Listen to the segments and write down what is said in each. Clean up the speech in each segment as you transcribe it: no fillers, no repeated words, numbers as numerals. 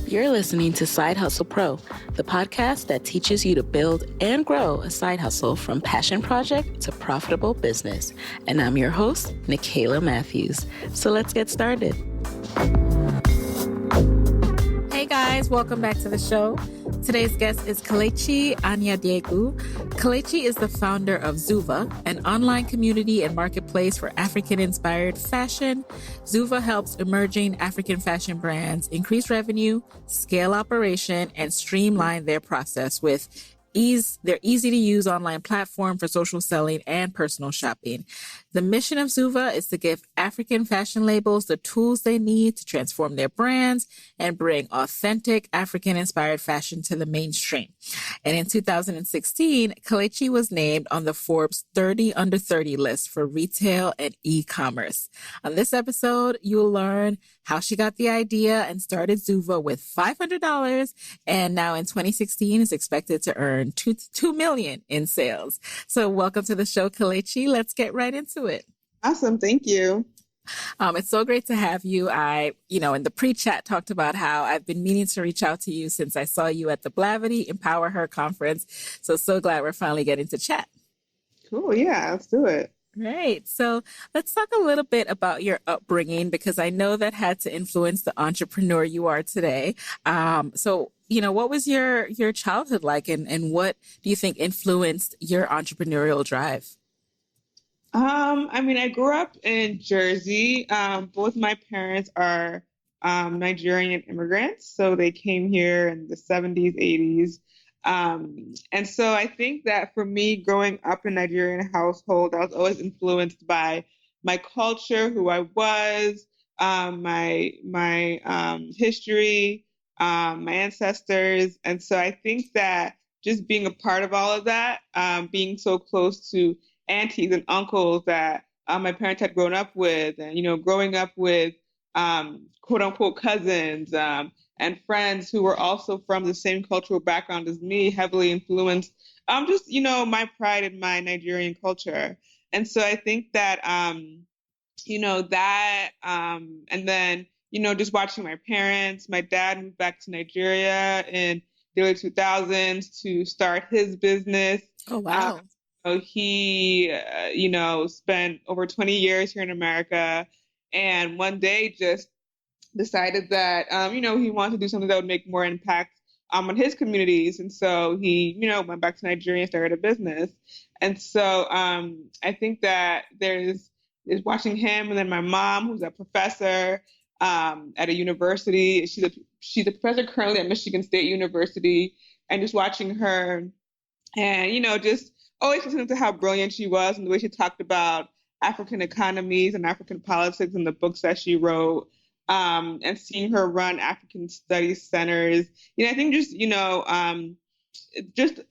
You're listening to Side Hustle Pro, the podcast that teaches you to build and grow a side hustle from passion project to profitable business. And I'm your host, Nicaila Matthews. So let's get started. Hey guys, welcome back to the show. Today's guest is Kelechi Anyadiegwu. Kelechi is the founder of Zuva, an online community and marketplace for African-inspired fashion. Zuva helps emerging African fashion brands increase revenue, scale operation, and streamline their process with their easy-to-use online platform for social selling and personal shopping. The mission of Zuva is to give African fashion labels the tools they need to transform their brands and bring authentic African-inspired fashion to the mainstream. And in 2016, Kelechi was named on the Forbes 30 Under 30 list for retail and e-commerce. On this episode, you'll learn how she got the idea and started Zuva with $500, and now in 2016 is expected to earn $2 million in sales. So welcome to the show, Kelechi. Let's get right into it. Awesome. Thank you. It's so great to have you. In the pre-chat talked about how I've been meaning to reach out to you since I saw you at the Blavity Empower Her conference. So glad we're finally getting to chat. Cool. Yeah, let's do it. Great. So let's talk a little bit about your upbringing, because I know that had to influence the entrepreneur you are today. What was your childhood like, and what do you think influenced your entrepreneurial drive? I grew up in Jersey. Both my parents are Nigerian immigrants, so they came here in the 70s, 80s. And so I think that for me, growing up in a Nigerian household, I was always influenced by my culture, who I was, my history, my ancestors. And so I think that just being a part of all of that, being so close to aunties and uncles that my parents had grown up with, and, growing up with quote unquote cousins, and friends who were also from the same cultural background as me, heavily influenced my pride in my Nigerian culture. And so I think that, and then, just watching my parents, my dad moved back to Nigeria in the early 2000s to start his business. Oh, wow. So he, spent over 20 years here in America, and one day just decided that, he wanted to do something that would make more impact on his communities. And so he, went back to Nigeria and started a business. And so I think that there's watching him, and then my mom, who's a professor at a university. She's a professor currently at Michigan State University, and just watching her and, just always listening to how brilliant she was and the way she talked about African economies and African politics in the books that she wrote. And seeing her run African studies centers, I think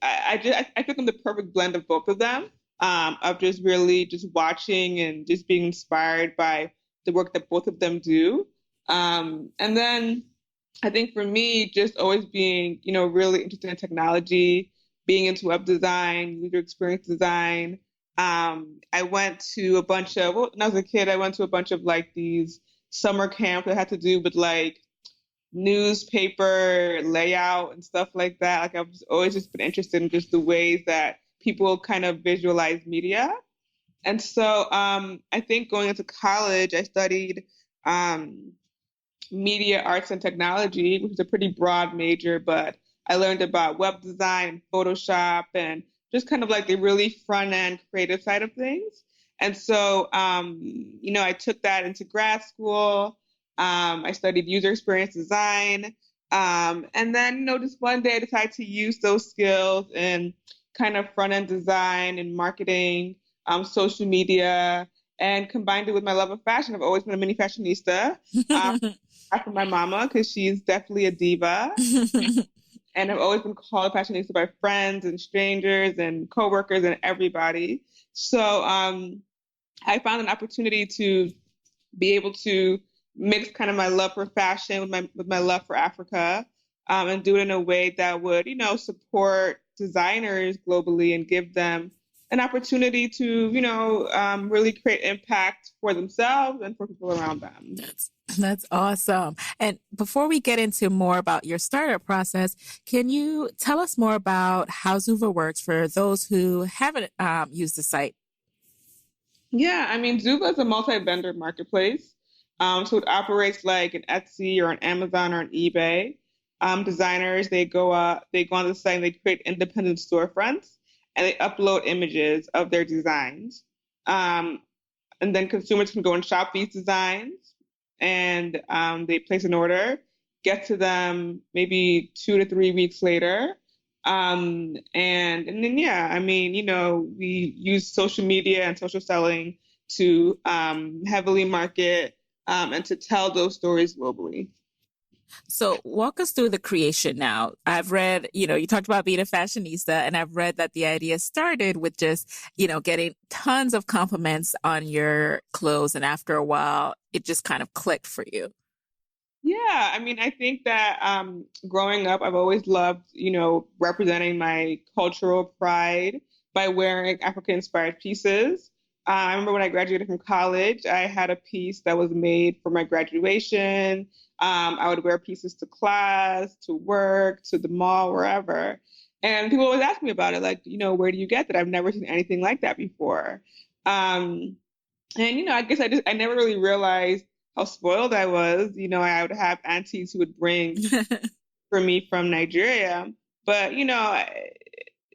I took them the perfect blend of both of them, of just really just watching and just being inspired by the work that both of them do. And then I think for me, just always being, really interested in technology, being into web design, user experience design. I went to a bunch of, when I was a kid, I went to a bunch of these summer camp that had to do with newspaper layout and stuff like that. I've always just been interested in just the ways that people kind of visualize media. And so I think going into college, I studied media arts and technology, which is a pretty broad major, but I learned about web design, Photoshop, and just kind of the really front end creative side of things. And so, I took that into grad school. I studied user experience design. And then, just one day I decided to use those skills in kind of front-end design and marketing, social media, and combined it with my love of fashion. I've always been a mini fashionista after my mama, because she's definitely a diva. And I've always been called a fashionista by friends and strangers and coworkers and everybody. So, I found an opportunity to be able to mix kind of my love for fashion with my love for Africa, and do it in a way that would, support designers globally and give them an opportunity to, really create impact for themselves and for people around them. That's awesome. And before we get into more about your startup process, can you tell us more about how Zuva works for those who haven't used the site? Yeah, I mean, Zuva is a multi-vendor marketplace. So it operates like an Etsy or an Amazon or an eBay. Designers, they go on the site and they create independent storefronts and they upload images of their designs. Um, and then consumers can go and shop these designs and they place an order, get to them maybe 2 to 3 weeks later. And then, yeah, I mean, we use social media and social selling to heavily market and to tell those stories globally. So walk us through the creation now. I've read, you talked about being a fashionista, and I've read that the idea started with just, getting tons of compliments on your clothes. And after a while, it just kind of clicked for you. Yeah, I mean, I think that growing up, I've always loved, representing my cultural pride by wearing African-inspired pieces. I remember when I graduated from college, I had a piece that was made for my graduation. I would wear pieces to class, to work, to the mall, wherever. And people always ask me about it, like, where do you get that? I've never seen anything like that before. And I guess I never really realized how spoiled I was. I would have aunties who would bring for me from Nigeria, but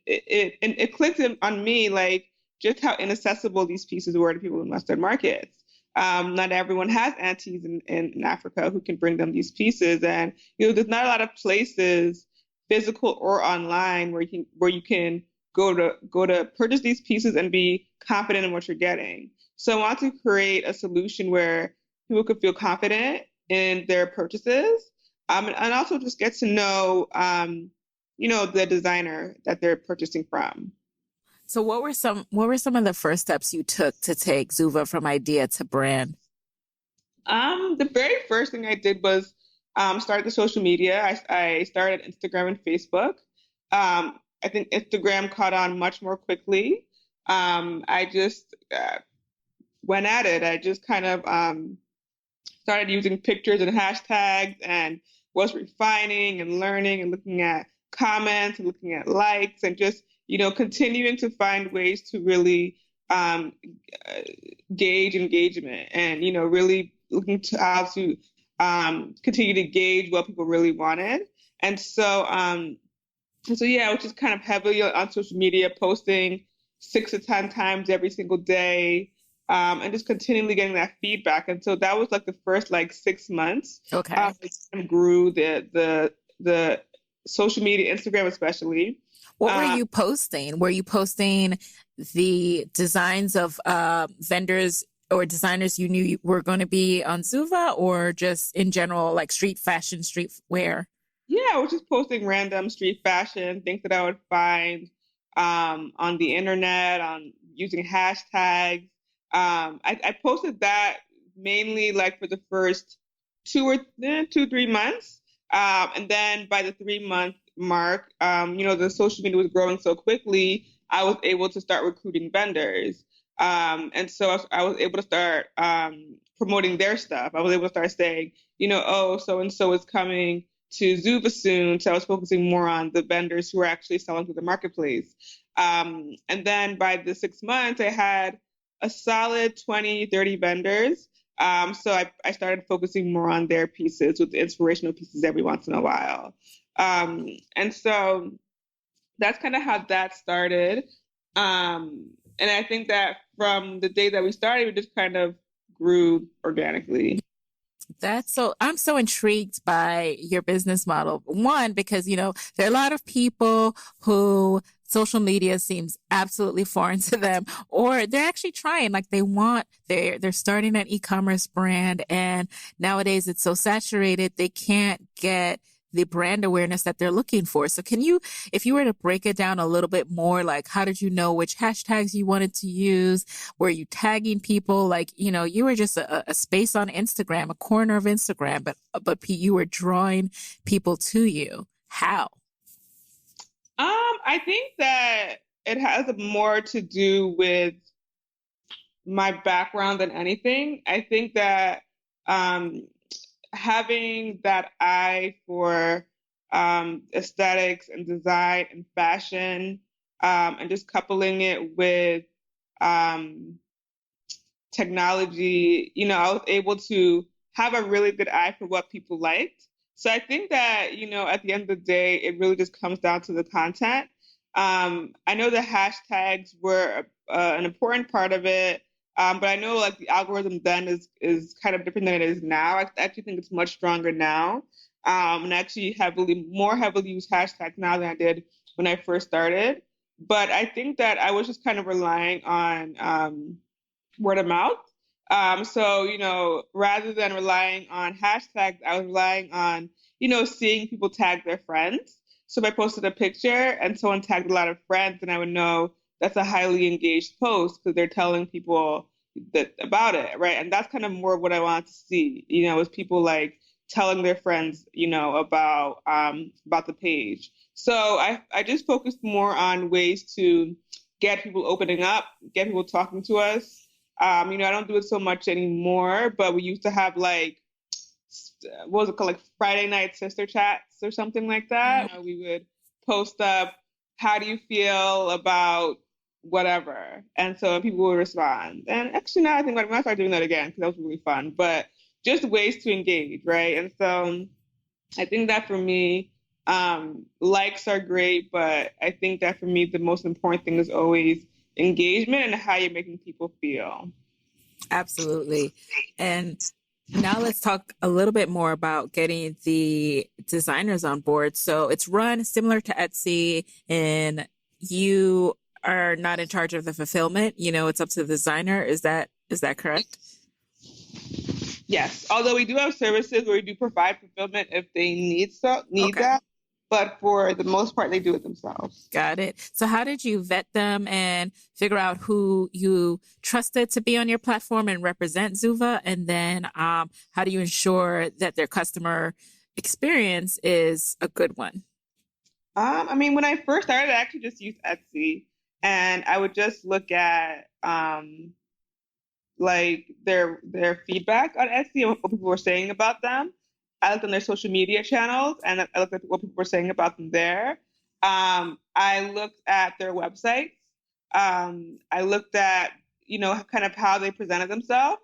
it clicked on me like just how inaccessible these pieces were to people in Western markets. Not everyone has aunties in Africa who can bring them these pieces, and there's not a lot of places, physical or online, where you can go to purchase these pieces and be confident in what you're getting. So I want to create a solution where people could feel confident in their purchases, and also just get to know, the designer that they're purchasing from. So what were some of the first steps you took to take Zuva from idea to brand? The very first thing I did was start the social media. I started Instagram and Facebook. I think Instagram caught on much more quickly. I just went at it. I just kind of started using pictures and hashtags and was refining and learning and looking at comments and looking at likes and just, continuing to find ways to really gauge engagement and, really looking to how to continue to gauge what people really wanted. And so, yeah, which is kind of heavily on social media, posting 6 to 10 times every single day, and just continually getting that feedback. And so that was like the first 6 months. Okay. It grew the social media, Instagram especially. What were you posting? Were you posting the designs of vendors or designers you knew were going to be on Zuva, or just in general, like street fashion, streetwear? Yeah, I was just posting random street fashion, things that I would find on the internet, on using hashtags. I posted that mainly for the first 3 months. And then by the 3 month mark, the social media was growing so quickly, I was able to start recruiting vendors. And so I was able to start promoting their stuff. I was able to start saying, oh, so-and-so is coming to Zuva soon. So I was focusing more on the vendors who were actually selling through the marketplace. And then by the 6 months, I had a solid 20, 30 vendors. So I started focusing more on their pieces with the inspirational pieces every once in a while. And so that's kind of how that started. And I think that from the day that we started, we just kind of grew organically. I'm so intrigued by your business model. One, because, there are a lot of people who social media seems absolutely foreign to them, or they're actually trying, they're starting an e-commerce brand. And nowadays it's so saturated, they can't get the brand awareness that they're looking for. So if you were to break it down a little bit more, how did you know which hashtags you wanted to use? Were you tagging people? You were just a space on Instagram, a corner of Instagram, but you were drawing people to you. How? I think that it has more to do with my background than anything. I think that um, having that eye for aesthetics and design and fashion, and just coupling it with um, technology, I was able to have a really good eye for what people liked. So I think that, at the end of the day, it really just comes down to the content. I know the hashtags were an important part of it, but I know like the algorithm then is kind of different than it is now. I actually think it's much stronger now, and I actually more heavily use hashtags now than I did when I first started. But I think that I was just kind of relying on word of mouth. So, rather than relying on hashtags, I was relying on, seeing people tag their friends. So if I posted a picture and someone tagged a lot of friends, then I would know that's a highly engaged post because they're telling people about it, right? And that's kind of more what I want to see, is people like telling their friends, about the page. So I just focused more on ways to get people opening up, get people talking to us. I don't do it so much anymore, but we used to have like, what was it called? Like Friday night sister chats or something like that. We would post up, how do you feel about whatever? And so people would respond. And actually now I think I might start doing that again because that was really fun, but just ways to engage, right? And so I think that for me, likes are great, but I think that for me, the most important thing is always engagement and how you're making people feel. Absolutely. And now let's talk a little bit more about getting the designers on board. So it's run similar to Etsy, and you are not in charge of the fulfillment. It's up to the designer. Is that correct? Yes. Although we do have services where we do provide fulfillment if they need Okay. that. But for the most part, they do it themselves. Got it. So how did you vet them and figure out who you trusted to be on your platform and represent Zuva? And then how do you ensure that their customer experience is a good one? When I first started, I actually just used Etsy, and I would just look at like their feedback on Etsy and what people were saying about them. I looked on their social media channels and I looked at what people were saying about them there. I looked at their websites. I looked at, kind of how they presented themselves.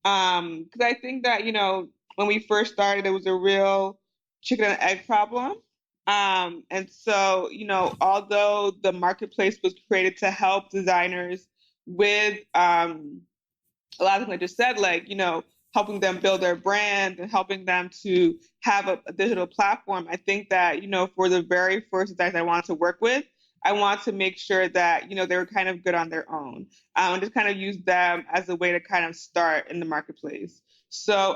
Because I think that, when we first started, it was a real chicken and egg problem. And so, although the marketplace was created to help designers with a lot of things I just said, like, helping them build their brand and helping them to have a digital platform. I think that, for the very first designers I wanted to work with, I want to make sure that, they were kind of good on their own, and just kind of use them as a way to kind of start in the marketplace. So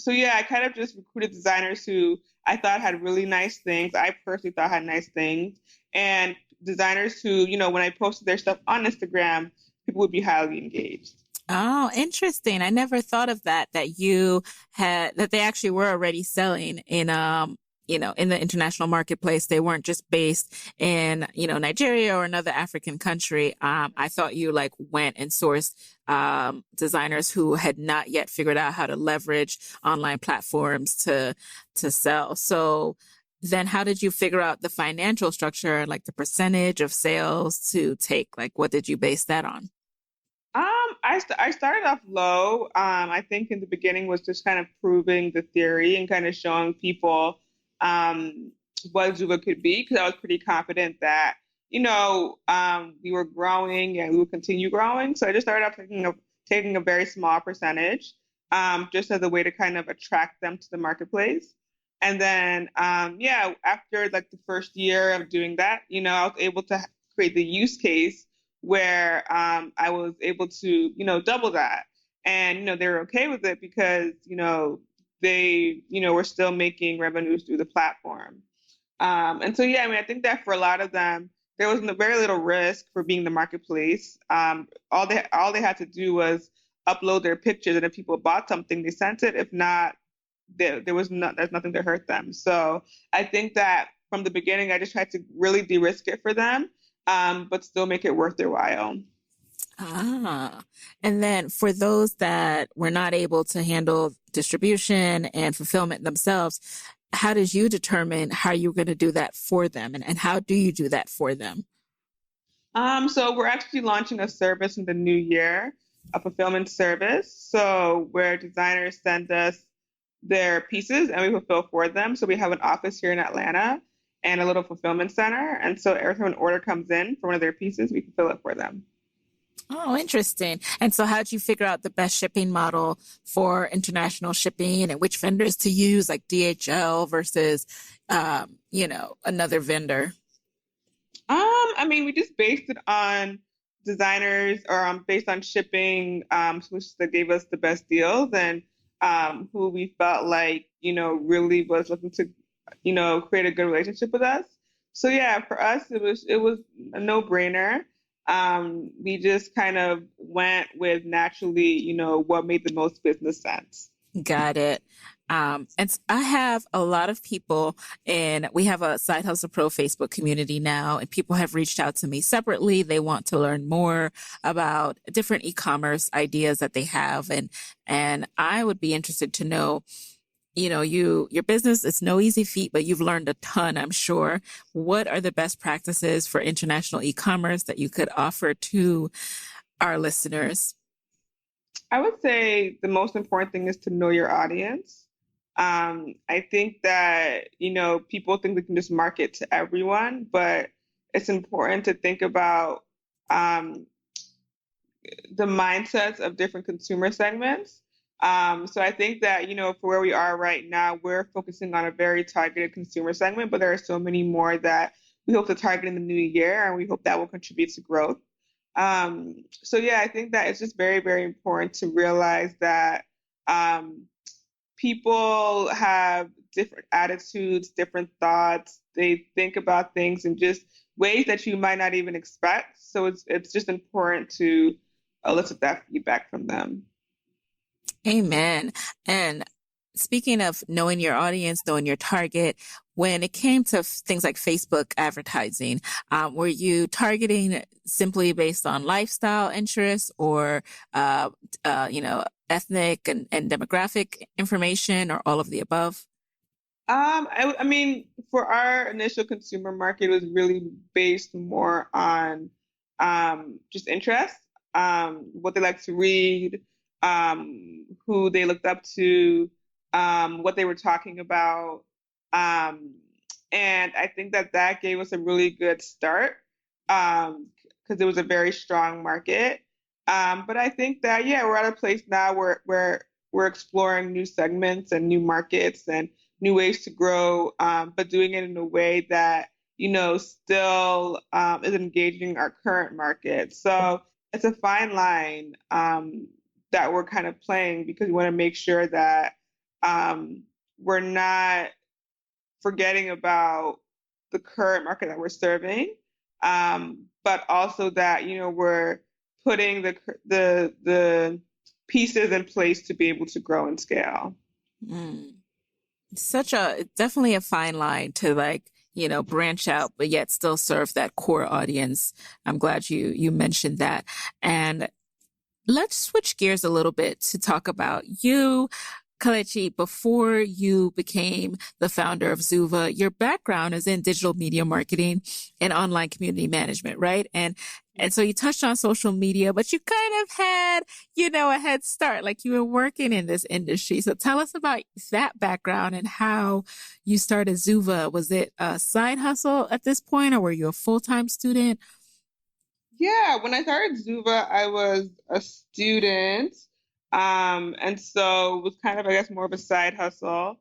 yeah, I kind of just recruited designers who I thought had really nice things. I personally thought had nice things, and designers who, when I posted their stuff on Instagram, people would be highly engaged. Oh, interesting. I never thought of that that they actually were already selling in in the international marketplace. They weren't just based in, Nigeria or another African country. I thought you like went and sourced designers who had not yet figured out how to leverage online platforms to sell. So then how did you figure out the financial structure, like the percentage of sales to take? Like, what did you base that on? I started off low. I think in the beginning was just kind of proving the theory and kind of showing people what Zuva could be, because I was pretty confident that, we were growing and we would continue growing. So I just started off taking a very small percentage, just as a way to kind of attract them to the marketplace. And then, after like the first year of doing that, I was able to create the use case where I was able to, double that. And, they were okay with it because, they, were still making revenues through the platform. And so, yeah, I think that for a lot of them, there was very little risk for being the marketplace. All they had to do was upload their pictures, and if people bought something, they sent it. If not, there's nothing to hurt them. So I think that from the beginning, I just tried to really de-risk it for them. but still make it worth their while. Ah, and then for those that were not able to handle distribution and fulfillment themselves, how did you determine how you're going to do that for them? And how do you do that for them? So we're actually launching a service in the new year, a fulfillment service. So where designers send us their pieces and we fulfill for them. So we have an office here in Atlanta and a little fulfillment center. And so every time an order comes in for one of their pieces, we fulfill it for them. Oh, interesting. And so how'd you figure out the best shipping model for international shipping and which vendors to use, like DHL versus, another vendor? I mean, we just based it on designers or based on shipping, which that gave us the best deals and who we felt like, really was looking to, create a good relationship with us. So yeah, for us, it was a no-brainer. We just kind of went with naturally, what made the most business sense. Got it. I have a lot of people we have a Side Hustle Pro Facebook community now, and people have reached out to me separately. They want to learn more about different e-commerce ideas that they have. And I would be interested to know, your business is no easy feat, but you've learned a ton, I'm sure. What are the best practices for international e-commerce that you could offer to our listeners? I would say the most important thing is to know your audience. I think that, people think we can just market to everyone, but it's important to think about the mindsets of different consumer segments. So I think that, for where we are right now, we're focusing on a very targeted consumer segment, but there are so many more that we hope to target in the new year, and we hope that will contribute to growth. So yeah, I think that it's just very, very important to realize that people have different attitudes, different thoughts. They think about things in just ways that you might not even expect. So it's just important to elicit that feedback from them. Amen. And speaking of knowing your audience, knowing your target, when it came to things like Facebook advertising, were you targeting simply based on lifestyle interests or, ethnic and demographic information or all of the above? I mean, for our initial consumer market, it was really based more on just interest, what they like to read, who they looked up to, what they were talking about. And I think that gave us a really good start because it was a very strong market. But I think that, yeah, we're at a place now where we're exploring new segments and new markets and new ways to grow, but doing it in a way that, still is engaging our current market. So it's a fine line that we're kind of playing because we want to make sure that we're not forgetting about the current market that we're serving, but also that, we're putting the pieces in place to be able to grow and scale. Mm. Definitely a fine line to branch out, but yet still serve that core audience. I'm glad you mentioned that. And let's switch gears a little bit to talk about you, Kelechi. Before you became the founder of Zuva, your background is in digital media marketing and online community management, right? And so you touched on social media, but you kind of had, a head start, like you were working in this industry. So tell us about that background and how you started Zuva. Was it a side hustle at this point, or were you a full-time student? Yeah, when I started Zuva, I was a student. And so it was kind of, I guess, more of a side hustle.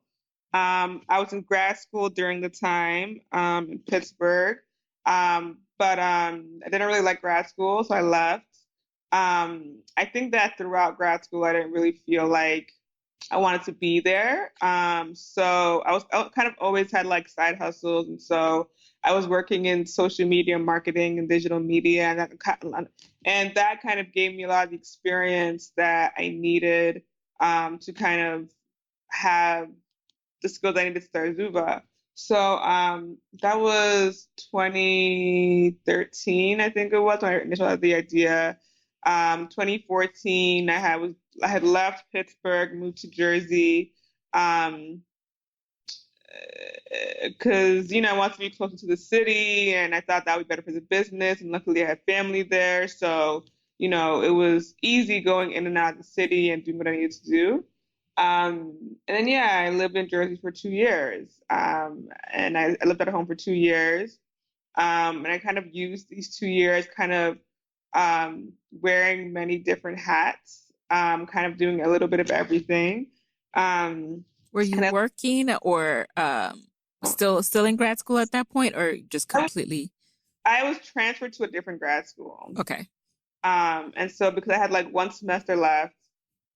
I was in grad school during the time in Pittsburgh. But I didn't really like grad school, so I left. I think that throughout grad school, I didn't really feel like I wanted to be there. So I kind of always had like side hustles. And so I was working in social media marketing and digital media. And that kind of gave me a lot of experience that I needed to kind of have the skills I needed to start Zuva. That was 2013, I think it was when I initially had the idea. 2014, I had left Pittsburgh, moved to Jersey, um, because I wanted to be closer to the city, and I thought that would be better for the business. And luckily, I had family there, so it was easy going in and out of the city and doing what I needed to do. And then yeah, I lived in Jersey for 2 years, and I lived at home for 2 years, and I kind of used these 2 years, kind of wearing many different hats, kind of doing a little bit of everything. Were you working or still in grad school at that point, or just completely? I was transferred to a different grad school. Okay. And so because I had like one semester left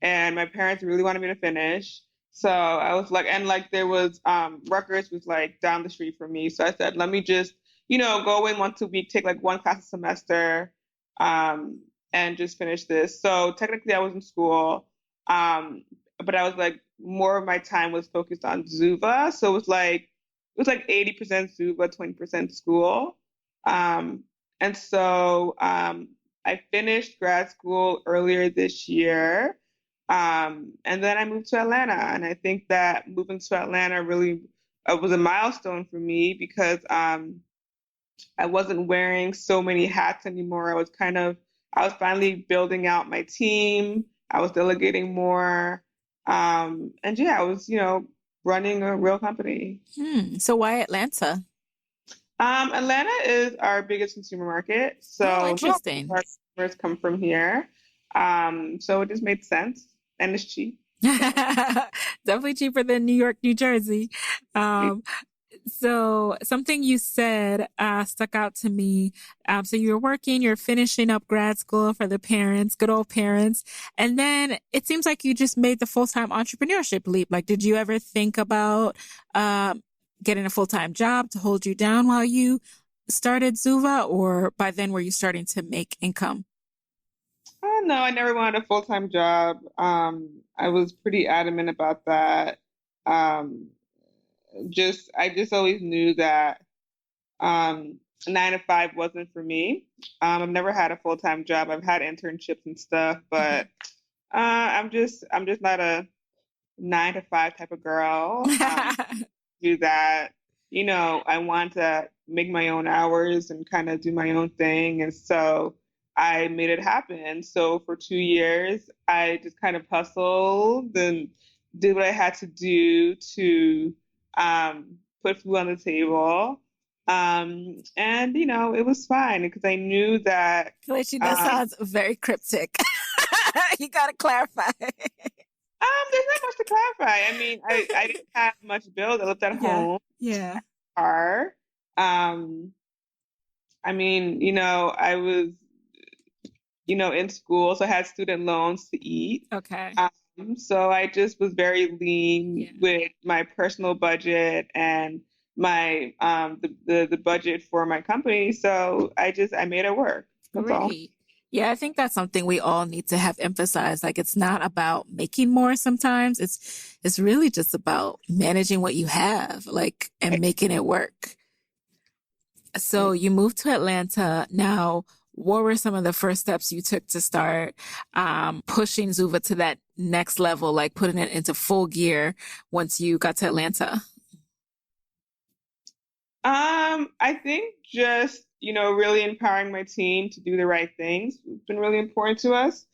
and my parents really wanted me to finish. So I was like, and like there was Rutgers was like down the street from me. So I said, let me just, go in once a week, take like one class a semester, and just finish this. So technically I was in school. But I was like more of my time was focused on Zuva. So it was like 80% Zuva, 20% school. And so I finished grad school earlier this year. And then I moved to Atlanta. And I think that moving to Atlanta really was a milestone for me because I wasn't wearing so many hats anymore. I was finally building out my team. I was delegating more. And yeah, I was, running a real company. So why Atlanta? Atlanta is our biggest consumer market. So interesting. Our customers come from here. So it just made sense and it's cheap. Definitely cheaper than New York, New Jersey. So something you said stuck out to me. So you're finishing up grad school for the parents, good old parents. And then it seems like you just made the full-time entrepreneurship leap. Like, did you ever think about getting a full-time job to hold you down while you started Zuva? Or by then were you starting to make income? Oh, no, I never wanted a full-time job. I was pretty adamant about that. I just always knew that 9 to 5 wasn't for me. I've never had a full-time job. I've had internships and stuff, but I'm just not a 9 to 5 type of girl. Do that. I want to make my own hours and kind of do my own thing. And so I made it happen. So for 2 years, I just kind of hustled and did what I had to do to put food on the table. And it was fine because I knew that. Kelechi, that sounds very cryptic. You got to clarify. There's not much to clarify. I mean, I didn't have much bills. I lived at home. Yeah. Car. I mean, I was, in school, so I had student loans to eat. Okay. So I just was very lean with my personal budget and my the budget for my company. So I made it work. That's all. Yeah, I think that's something we all need to have emphasized. Like, it's not about making more sometimes. It's really just about managing what you have, like, and making it work. So you moved to Atlanta. Now, what were some of the first steps you took to start pushing Zuva to that next level, like putting it into full gear once you got to Atlanta? I think just, really empowering my team to do the right things has been really important to us.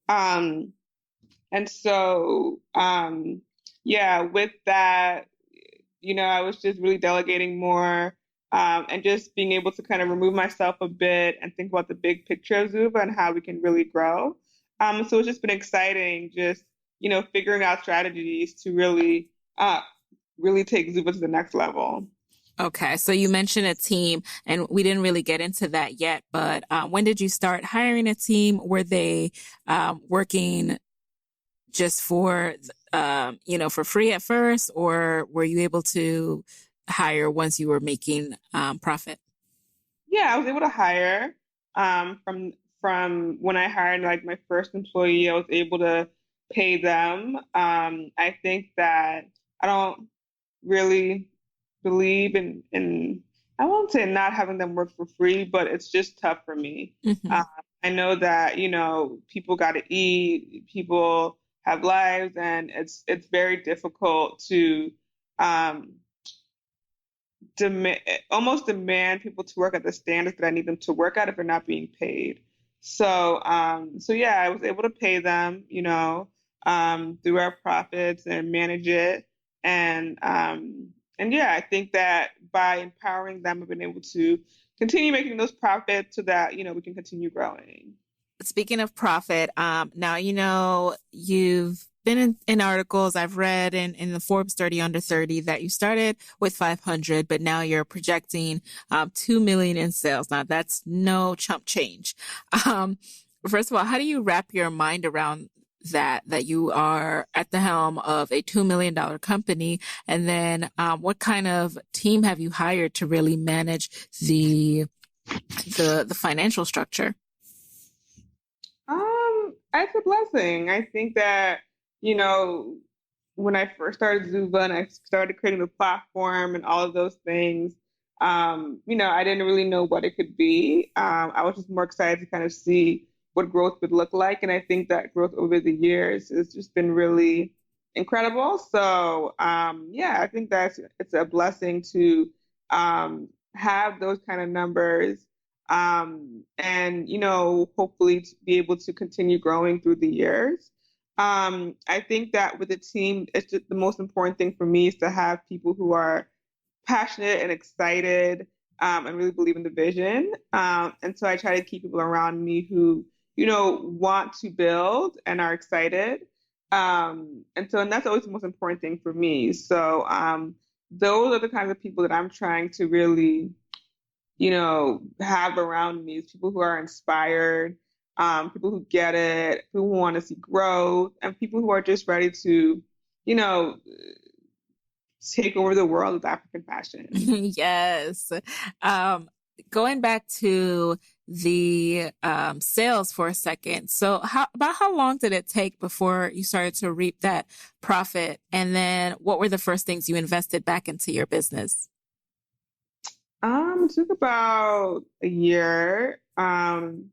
And so, yeah, with that, I was just really delegating more, and just being able to kind of remove myself a bit and think about the big picture of Zuva and how we can really grow. So it's just been exciting, just, figuring out strategies to really take Zuva to the next level. Okay, so you mentioned a team, and we didn't really get into that yet, but when did you start hiring a team? Were they working just for free at first, or were you able to hire once you were making profit? Yeah, I was able to hire from when I hired like my first employee. I was able to pay them. I think that I don't really believe in I won't say not having them work for free, but it's just tough for me. Hmm. I know that, people got to eat, people have lives, and it's very difficult to um, demand almost demand people to work at the standards that I need them to work at if they're not being paid. So yeah, I was able to pay them, through our profits and manage it. And yeah, I think that by empowering them, I've been able to continue making those profits so that, we can continue growing. Speaking of profit, now, you've been in articles I've read in the Forbes 30 under 30 that you started with 500, but now you're projecting 2 million in sales. Now that's no chump change. Um, First of all, how do you wrap your mind around that you are at the helm of a $2 million company? And then what kind of team have you hired to really manage the financial structure? It's a blessing. I think that, you know, when I first started Zuva and I started creating the platform and all of those things, I didn't really know what it could be. I was just more excited to kind of see what growth would look like. And I think that growth over the years has just been really incredible. So, yeah, I think it's a blessing to have those kind of numbers, and hopefully to be able to continue growing through the years. I think that with the team, it's just the most important thing for me is to have people who are passionate and excited, and really believe in the vision. And so I try to keep people around me who, want to build and are excited. And that's always the most important thing for me. So those are the kinds of people that I'm trying to really, have around me, is people who are inspired, people who get it, people who want to see growth, and people who are just ready to, you know, take over the world with African fashion. Yes. Um, Going back to the sales for a second. So about how long did it take before you started to reap that profit? And then what were the first things you invested back into your business? It took about a year. And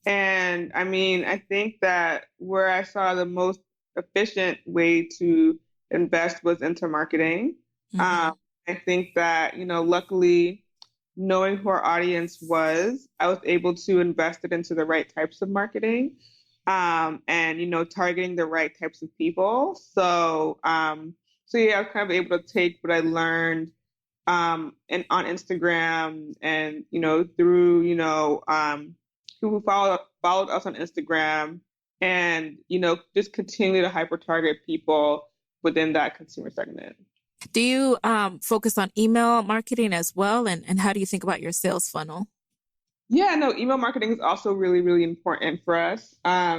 I mean, I think that where I saw the most efficient way to invest was into marketing. Hmm. Um, I think that, luckily, knowing who our audience was, I was able to invest it into the right types of marketing, and, targeting the right types of people. So yeah, I was kind of able to take what I learned and on Instagram and, through, people who followed us on Instagram and, just continue to hyper target people within that consumer segment. Do you focus on email marketing as well? And how do you think about your sales funnel? Yeah, no, email marketing is also really, really important for us. I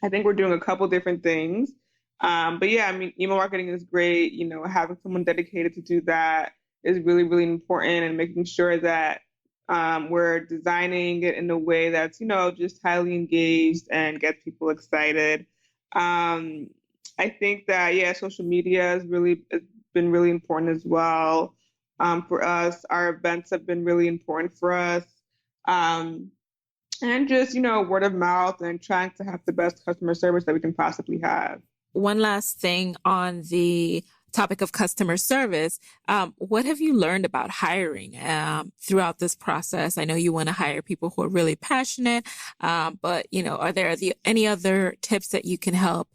think we're doing a couple different things. But yeah, I mean, email marketing is great. Having someone dedicated to do that is really, really important, and making sure that we're designing it in a way that's, just highly engaged and gets people excited. Um, I think that, yeah, social media has been really important as well, for us. Our events have been really important for us. Um, and just, word of mouth and trying to have the best customer service that we can possibly have. One last thing on the topic of customer service. What have you learned about hiring throughout this process? I know you want to hire people who are really passionate, but are there any other tips that you can help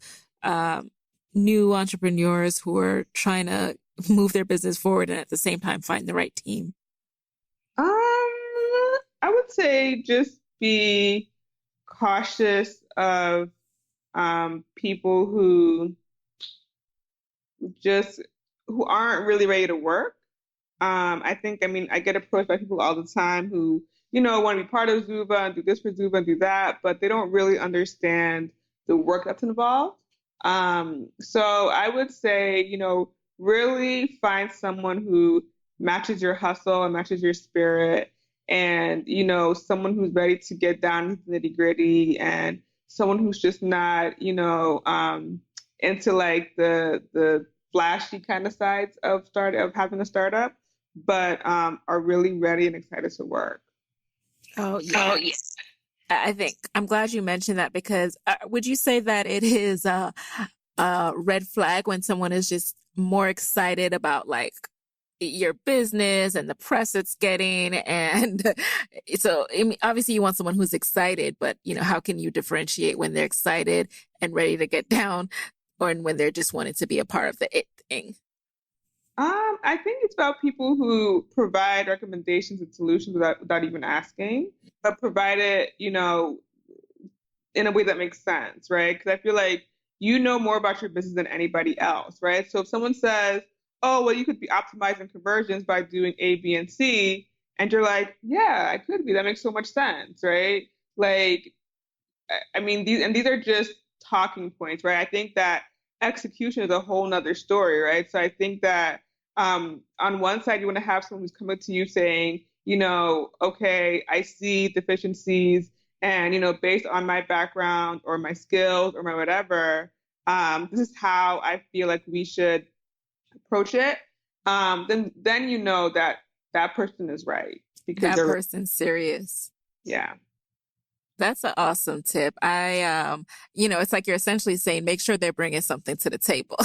new entrepreneurs who are trying to move their business forward and at the same time find the right team? I would say just be cautious of people just who aren't really ready to work. I mean, I get approached by people all the time who, want to be part of Zuva and do this for Zuva and do that, but they don't really understand the work that's involved. So I would say, really find someone who matches your hustle and matches your spirit, and, someone who's ready to get down to the nitty gritty, and someone who's just not, into like the flashy kind of sides of having a startup, but are really ready and excited to work. Oh, yeah. Oh, yeah. I think I'm glad you mentioned that because would you say that it is a red flag when someone is just more excited about like your business and the press it's getting? And so I mean, obviously you want someone who's excited, but how can you differentiate when they're excited and ready to get down or when they're just wanting to be a part of the it thing? I think it's about people who provide recommendations and solutions without even asking, but provide it, in a way that makes sense, right? Because I feel like you know more about your business than anybody else, right? So if someone says, oh, well, you could be optimizing conversions by doing A, B, and C, and you're like, yeah, I could be. That makes so much sense, right? Like, I mean, these are just talking points, right? I think that execution is a whole nother story, right? So I think that on one side, you want to have someone who's coming to you saying, okay, I see deficiencies, and based on my background or my skills or my whatever, this is how I feel like we should approach it. Then you know that person is right because that person's serious. Yeah. That's an awesome tip. It's like you're essentially saying, make sure they're bringing something to the table.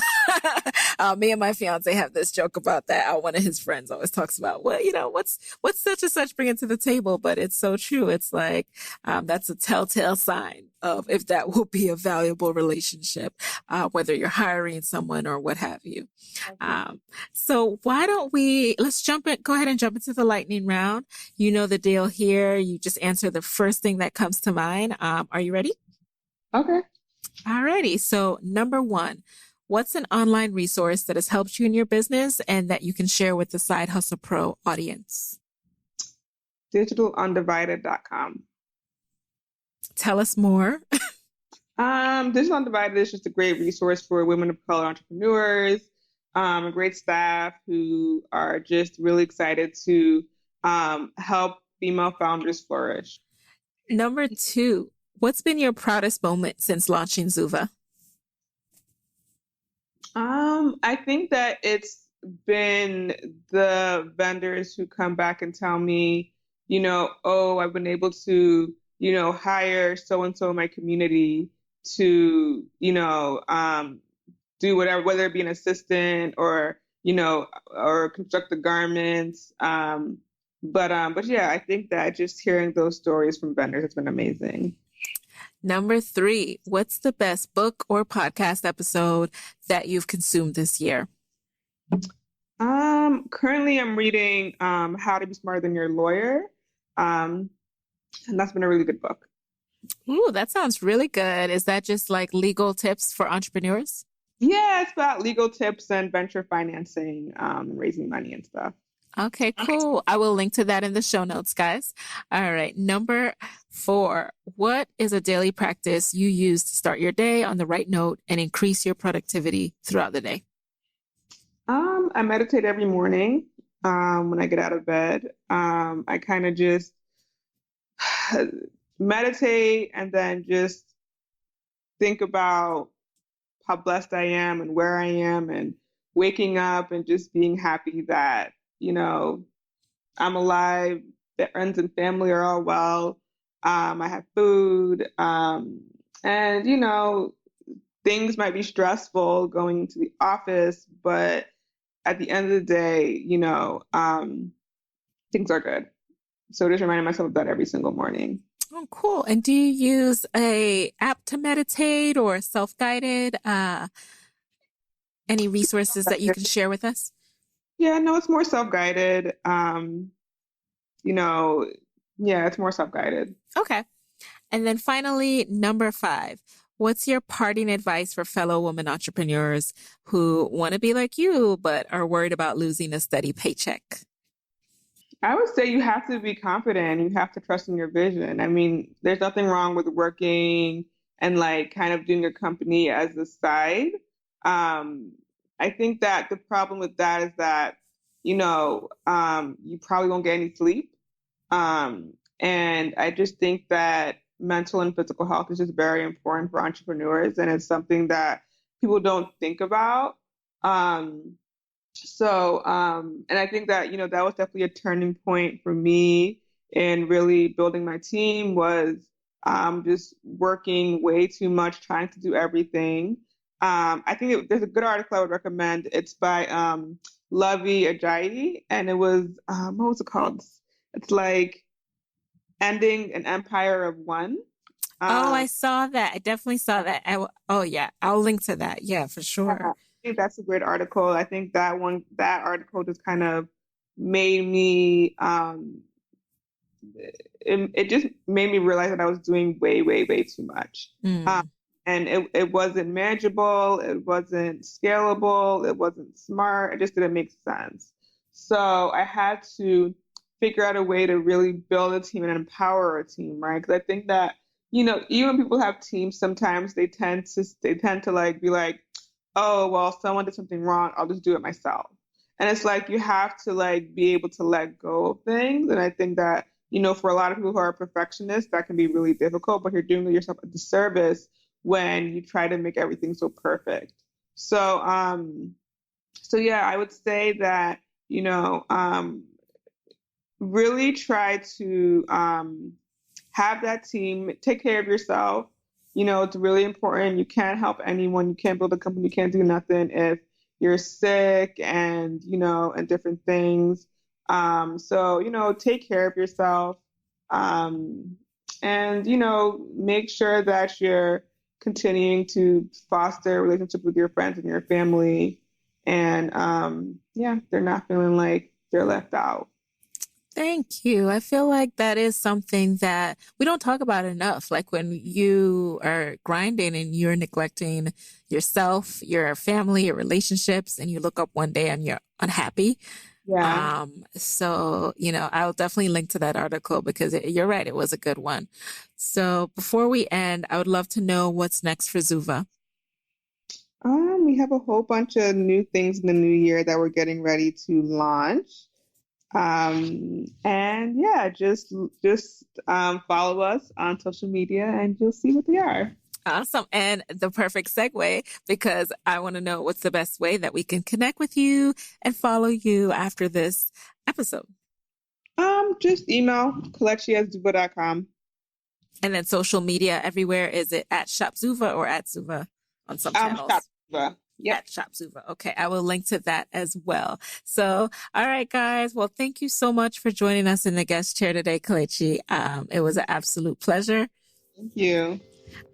Me and my fiance have this joke about that. One of his friends always talks about, well, what's such and such bringing to the table, but it's so true. It's like, that's a telltale sign of if that will be a valuable relationship, whether you're hiring someone or what have you. So why don't let's go ahead and jump into the lightning round. You know the deal here. You just answer the first thing that comes to mind. Are you ready? Okay. Alrighty. So number 1, what's an online resource that has helped you in your business and that you can share with the Side Hustle Pro audience? DigitalUndivided.com. Tell us more. Digital Undivided is just a great resource for women of color entrepreneurs, a great staff who are just really excited to help female founders flourish. Number 2, what's been your proudest moment since launching Zuva? I think that it's been the vendors who come back and tell me, oh, I've been able to, hire so-and-so in my community to, do whatever, whether it be an assistant or, or construct the garments. But yeah, I think that just hearing those stories from vendors has been amazing. Number 3, what's the best book or podcast episode that you've consumed this year? Currently I'm reading How to Be Smarter Than Your Lawyer. And that's been a really good book. Ooh, that sounds really good. Is that just like legal tips for entrepreneurs? Yeah, it's about legal tips and venture financing, raising money and stuff. Okay, cool. I will link to that in the show notes, guys. All right. Number 4, what is a daily practice you use to start your day on the right note and increase your productivity throughout the day? I meditate every morning when I get out of bed. I kind of just meditate and then just think about how blessed I am and where I am and waking up and just being happy that, I'm alive, that friends and family are all well. I have food. And, things might be stressful going to the office, but at the end of the day, things are good. So just reminding myself of that every single morning. Oh, cool. And do you use a app to meditate or self-guided? Any resources that you can share with us? Yeah, no, it's more self-guided. It's more self-guided. Okay. And then finally, number 5, what's your parting advice for fellow women entrepreneurs who want to be like you, but are worried about losing a steady paycheck? I would say you have to be confident. You have to trust in your vision. I mean, there's nothing wrong with working and like kind of doing your company as a side. I think that the problem with that is that, you probably won't get any sleep. And I just think that mental and physical health is just very important for entrepreneurs. And it's something that people don't think about. Um, and I think that, that was definitely a turning point for me in really building my team was just working way too much, trying to do everything. I think there's a good article I would recommend. It's by Lovey Ajayi, and it was, what was it called? It's like Ending an Empire of One. Oh, I saw that. I definitely saw that. Oh, yeah. I'll link to that. Yeah, for sure. I think that's a great article. I think that article just kind of made me, it just made me realize that I was doing way, way, way too much. And it wasn't manageable. It wasn't scalable. It wasn't smart. It just didn't make sense. So I had to figure out a way to really build a team and empower a team, right? Because I think that, even when people have teams, sometimes they tend to like be like, oh, well, someone did something wrong, I'll just do it myself. And it's like you have to like be able to let go of things. And I think that, for a lot of people who are perfectionists, that can be really difficult, but you're doing yourself a disservice when you try to make everything so perfect. So yeah, I would say that, really try to have that team, take care of yourself. It's really important. You can't help anyone. You can't build a company. You can't do nothing if you're sick and, and different things. So, take care of yourself. And, make sure that you're continuing to foster a relationship with your friends and your family. And, they're not feeling like they're left out. Thank you. I feel like that is something that we don't talk about enough. Like when you are grinding and you're neglecting yourself, your family, your relationships, and you look up one day and you're unhappy. Yeah. So, I'll definitely link to that article because you're right. It was a good one. So before we end, I would love to know what's next for Zuva. We have a whole bunch of new things in the new year that we're getting ready to launch. And yeah, just follow us on social media and you'll see what they are. Awesome. And the perfect segue, because I want to know what's the best way that we can connect with you and follow you after this episode. Just email kelechi@zuva.com. And then social media everywhere. Is it at Shop Zuva or at Zuva on some channels? Shop Zuva. Yep. At Shop Zuva. Okay. I will link to that as well. So, all right, guys. Well, thank you so much for joining us in the guest chair today, Kelechi. It was an absolute pleasure. Thank you.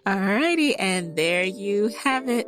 All righty. And there you have it.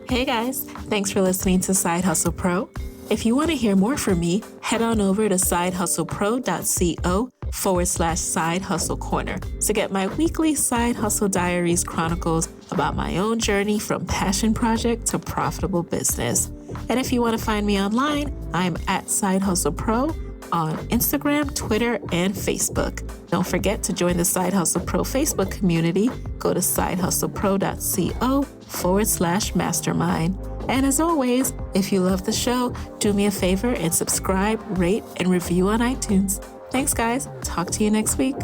Hey, guys. Thanks for listening to Side Hustle Pro. If you want to hear more from me, head on over to sidehustlepro.co/Side Hustle Corner to get my weekly Side Hustle Diaries chronicles about my own journey from passion project to profitable business. And if you want to find me online, I'm at Side Hustle Pro on Instagram, Twitter, and Facebook. Don't forget to join the Side Hustle Pro Facebook community. Go to sidehustlepro.co/mastermind. And as always, if you love the show, do me a favor and subscribe, rate, and review on iTunes. Thanks, guys. Talk to you next week.